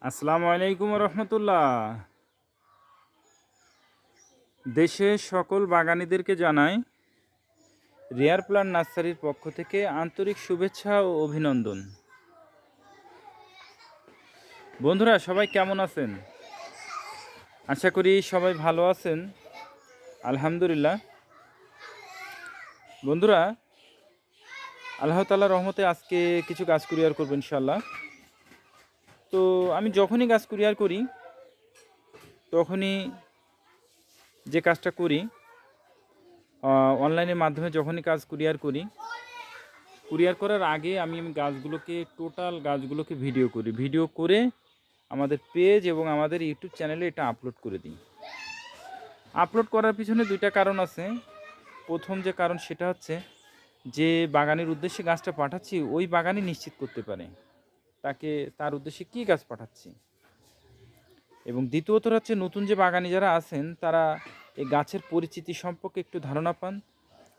আসসালামু আলাইকুম রহমতুল্লাহ। দেশের সকল বাগানীদেরকে জানাই রেয়ার প্লান্ট নার্সারির পক্ষ থেকে আন্তরিক শুভেচ্ছা ও অভিনন্দন। বন্ধুরা সবাই কেমন আছেন? আশা করি সবাই ভালো আছেন, আলহামদুলিল্লাহ। বন্ধুরা, আল্লাহ তাআলার রহমতে আজকে কিছু গাছ কুরিয়ার করবো ইনশাল্লাহ। তো আমি যখনই গাছ কুরিয়ার করি তখনই যে কাজটা করি, অনলাইনের মাধ্যমে যখনই কাজ কুরিয়ার করি, কুরিয়ার করার আগে আমি টোটাল গাছগুলোকে ভিডিও করে আমাদের পেজ এবং আমাদের ইউটিউব চ্যানেলে এটা আপলোড করে দিই। আপলোড করার পিছনে দুইটা কারণ আছে। প্রথম যে কারণ সেটা হচ্ছে যে বাগানের উদ্দেশ্যে গাছটা পাঠাচ্ছি ওই বাগানই নিশ্চিত করতে পারে তার উদ্দেশ্যে কী গাছ পাঠাচ্ছি, এবং দ্বিতীয়ত হচ্ছে নতুন যে বাগানি যারা আছেন তারা এই গাছের পরিচিতি সম্পর্কে একটু ধারণা পান।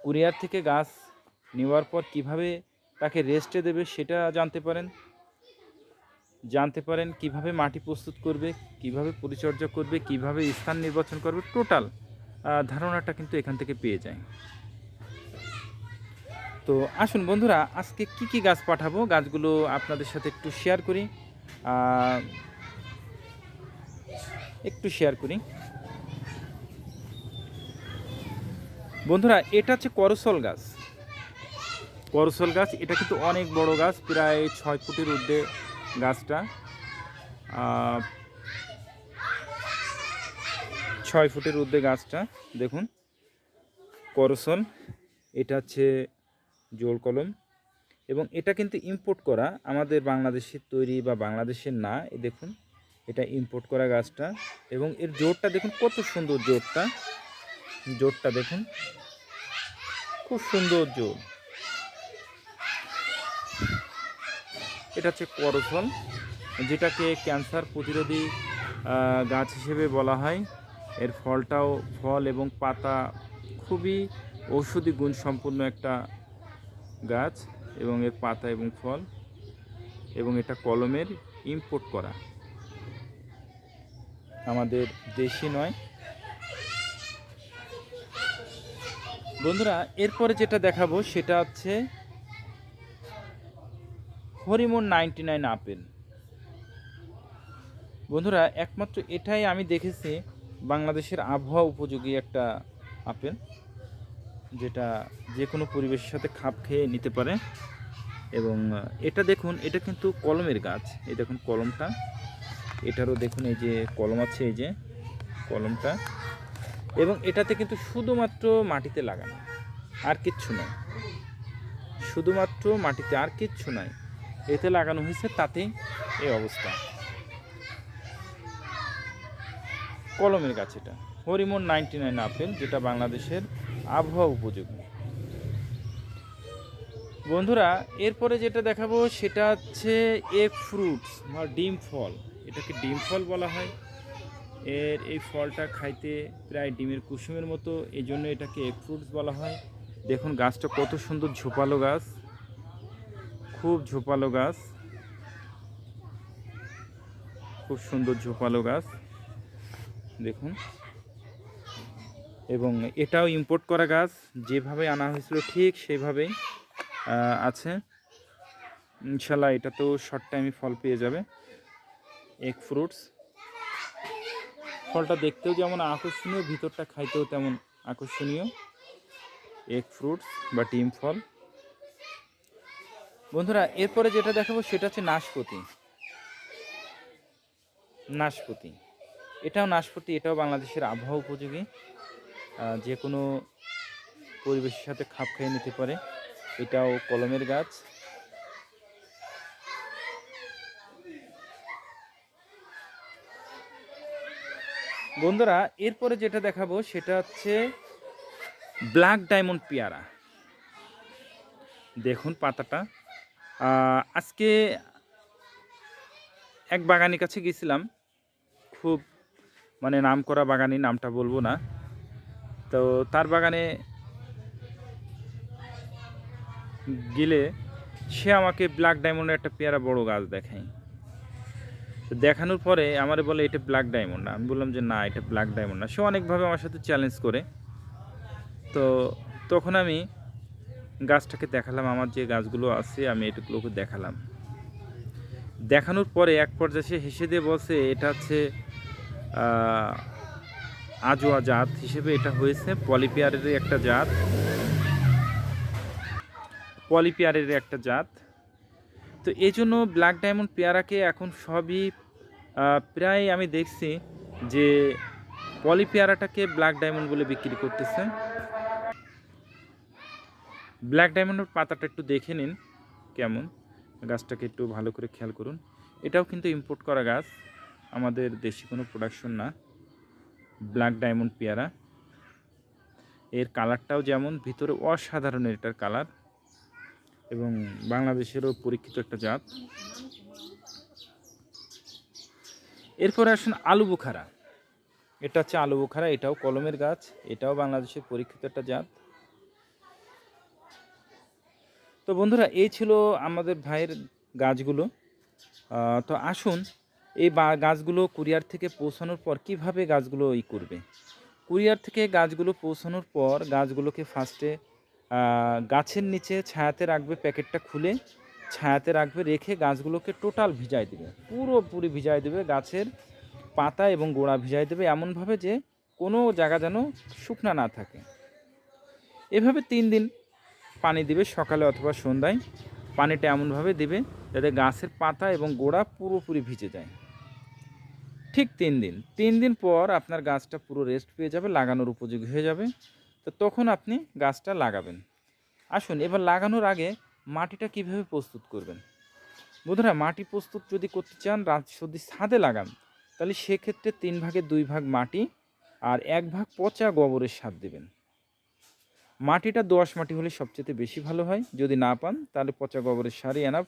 কুরিয়ার থেকে গাছ নেওয়ার পর কিভাবে তাকে রেস্টে দেবে সেটা জানতে পারেন কিভাবে মাটি প্রস্তুত করবে, কিভাবে পরিচর্যা করবে, কিভাবে স্থান নির্বাচন করবে, টোটাল ধারণাটা কিন্তু এখান থেকে পেয়ে যায়। তো আসুন বন্ধুরা, আজকে কি কি গাছ পাঠাবো গাছগুলো আপনাদের সাথে একটু শেয়ার করি। বন্ধুরা, এটা হচ্ছে করসল গাছ। এটা কিন্তু অনেক বড় গাছ, প্রায় 6 ফুটের ঊর্ধ্বে গাছটা। 6 ফুটের ঊর্ধ্বে গাছটা দেখুন, করসল। এটা হচ্ছে জোল কলম, এবং এটা কিন্তু ইম্পোর্ট করা, আমাদের বাংলাদেশের তৈরি বা বাংলাদেশের না। দেখুন, এটা ইম্পোর্ট করা গাছটা, এবং এর জোরটা দেখুন কত সুন্দর। জোরটা দেখুন, খুব সুন্দর জোর। এটা হচ্ছে করসল, যেটাকে ক্যান্সার প্রতিরোধী গাছ হিসেবে বলা হয়। এর ফল এবং পাতা খুবই ঔষধি গুণ সম্পন্ন একটা গাছ, এবং এর পাতা এবং ফল, এবং এটা কলমের ইম্পোর্ট করা, আমাদের দেশি নয়। বন্ধুরা, এরপরে যেটা দেখাবো সেটা হচ্ছে হরিমন 99 আপেল। বন্ধুরা, একমাত্র এটাই আমি দেখেছি বাংলাদেশের আবহাওয়া উপযোগী একটা আপেল, যেটা যে কোনো পরিবেশের সাথে খাপ খেয়ে নিতে পারে। এবং এটা দেখুন, এটা কিন্তু কলমের গাছ। এই দেখুন কলমটা, এটারও দেখুন এই যে কলম আছে, এই যে কলমটা। এবং এটাতে কিন্তু শুধুমাত্র মাটিতে লাগানো, আর কিচ্ছু নয়। শুধুমাত্র মাটিতে, আর কিচ্ছু নয়, এতে লাগানো হয়েছে, তাতেই এই অবস্থা। কলমের গাছ এটা হরিমন 99 আপেল, যেটা বাংলাদেশের আবহাওয়া উপযোগী। বন্ধুরা, এরপরে যেটা দেখাবো সেটা হচ্ছে এগ ফ্রুটস বা ডিম ফল। এটাকে ডিম ফল বলা হয়। এই ফলটা খাইতে প্রায় ডিমের কুসুমের মতো, এই জন্য এটাকে এগ ফ্রুটস বলা হয়। দেখুন গাছটা কত সুন্দর, ঝোপালো গাছ, খুব ঝোপালো গাছ, খুব সুন্দর ঝোপালো গাছ দেখুন। এবং এটাও ইম্পোর্ট করা গাছ, যেভাবে আনা হয়েছিল ঠিক সেইভাবেই আছে। ইনশাল্লাহ এটা তো শর্ট টাইমে ফল পেয়ে যাবে। এগ ফ্রুটস, ফলটা দেখতেও যেমন আকর্ষণীয়, ভিতরটা খাইতেও তেমন আকর্ষণীয়। এগ ফ্রুটস বা ডিম ফল। বন্ধুরা, এরপরে যেটা দেখাবো সেটা হচ্ছে নাশপাতি। এটাও বাংলাদেশের আবহাওয়া উপযোগী, যে কোনো পরিবেশের সাথে খাপ খেয়ে নিতে পারে। এটাও কলমের গাছ। বন্ধুরা, এরপরে যেটা দেখাবো সেটা হচ্ছে ব্ল্যাক ডায়মন্ড পেয়ারা। দেখুন পাতাটা। আজকে এক বাগানের কাছে গেছিলাম, খুব নাম করা বাগানি, নামটা বলবো না। তো তার বাগানে গেলে সে আমাকে ব্ল্যাক ডায়মন্ডের একটা পেয়ারা বড় গাছ দেখায়। তো দেখানোর পরে আমারে বলে এটা ব্ল্যাক ডায়মন্ড না। আমি বললাম যে না, এটা ব্ল্যাক ডায়মন্ড না। সে অনেকভাবে আমার সাথে চ্যালেঞ্জ করে। তো তখন আমি গাছটাকে দেখালাম, আমার যে গাছগুলো আছে আমি এগুলোকে দেখালাম। দেখানোর পরে এক পর্যায়ে সে হেসে দিয়ে বলছে এটা হচ্ছে আজোয়া জাত হিসেবে এটা হয়েছে, পলিপেয়ারের একটা জাত, পলিপেয়ারের একটা জাত। তো এই জন্য ব্ল্যাক ডায়মন্ড পেয়ারাকে এখন সবই প্রায় আমি দেখছি যে পলি পেয়ারাটাকে ব্ল্যাক ডায়মন্ড বলে বিক্রি করতেছে। ব্ল্যাক ডায়মন্ডের পাতাটা একটু দেখে নিন কেমন, গাছটাকে একটু ভালো করে খেয়াল করুন। এটাও কিন্তু ইম্পোর্ট করা গাছ, আমাদের দেশি কোনো প্রোডাকশন না। ব্ল্যাক ডায়মন্ড পেয়ারা, এর কালারটাও যেমন, ভিতরে অসাধারণ এটার কালার, এবং বাংলাদেশেরও পরীক্ষিত একটা জাত। এরপরে আসুন আলু বোখারা। এটা হচ্ছে আলু বোখারা, এটাও কলমের গাছ, এটাও বাংলাদেশের পরীক্ষিত একটা জাত। তো বন্ধুরা, এই ছিল আমাদের ভাইয়ের গাছগুলো। তো আসুন এই গাছগুলো কুরিয়ার থেকে পৌঁছানোর পর কিভাবে গাছগুলো করবে। কুরিয়ার থেকে গাছগুলো পৌঁছানোর পর গাছগুলোকে ফার্স্টে গাছের নিচে ছায়াতে রাখবে, প্যাকেটটা খুলে ছায়াতে রাখবে, রেখে গাছগুলোকে টোটাল ভিজাই দেবে, পুরোপুরি ভিজাই দেবে, গাছের পাতা এবং গোড়া ভিজাই দেবে এমনভাবে যে কোনো জায়গা যেন শুকনা না থাকে। এভাবে 3 দিন পানি দিবে, সকালে অথবা সন্ধ্যায় পানিটা এমনভাবে দিবে যাতে গাছের পাতা এবং গোড়া পুরোপুরি ভিজে যায়। ঠিক 3 দিন পর আপনার গাছটা পুরো রেস্ট পেয়ে যাবে, লাগানোর উপযোগী হয়ে যাবে। তো তখন আপনি গাছটা লাগাবেন। আসুন এবার লাগানোর আগে মাটিটা কিভাবে প্রস্তুত করবেন। বন্ধুরা, মাটি প্রস্তুত যদি করতে চান, যদি ছাদে লাগান, তাহলে সেক্ষেত্রে 3 ভাগের 2 ভাগ মাটি আর 1 ভাগ পচা গোবরের সার দেবেন। মাটিটা দোআঁশ মাটি হলে সবচেয়ে বেশি ভালো হয়, যদি না পান তাহলে পচা গোবরের সারই এনাফ।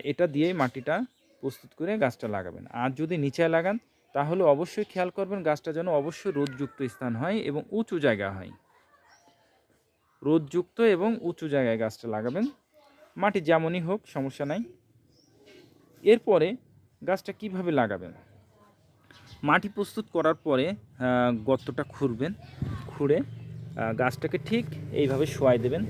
এটা দিয়েই মাটিটা প্রস্তুত করে গাছটা লাগাবেন। আর যদি নিচে লাগান তাহলে অবশ্যই খেয়াল করবেন গাছটা যেন অবশ্যই রোদযুক্ত স্থান হয় এবং উঁচু জায়গা হয়। রোদযুক্ত এবং উঁচু জায়গায় গাছটা লাগাবেন, মাটি যেমনই হোক সমস্যা নাই। এরপরে গাছটা কিভাবে লাগাবেন, মাটি প্রস্তুত করার পরে গর্তটা খুঁড়বেন, খুঁড়ে গাছটাকে ঠিক এইভাবে শোয়াই দেবেন।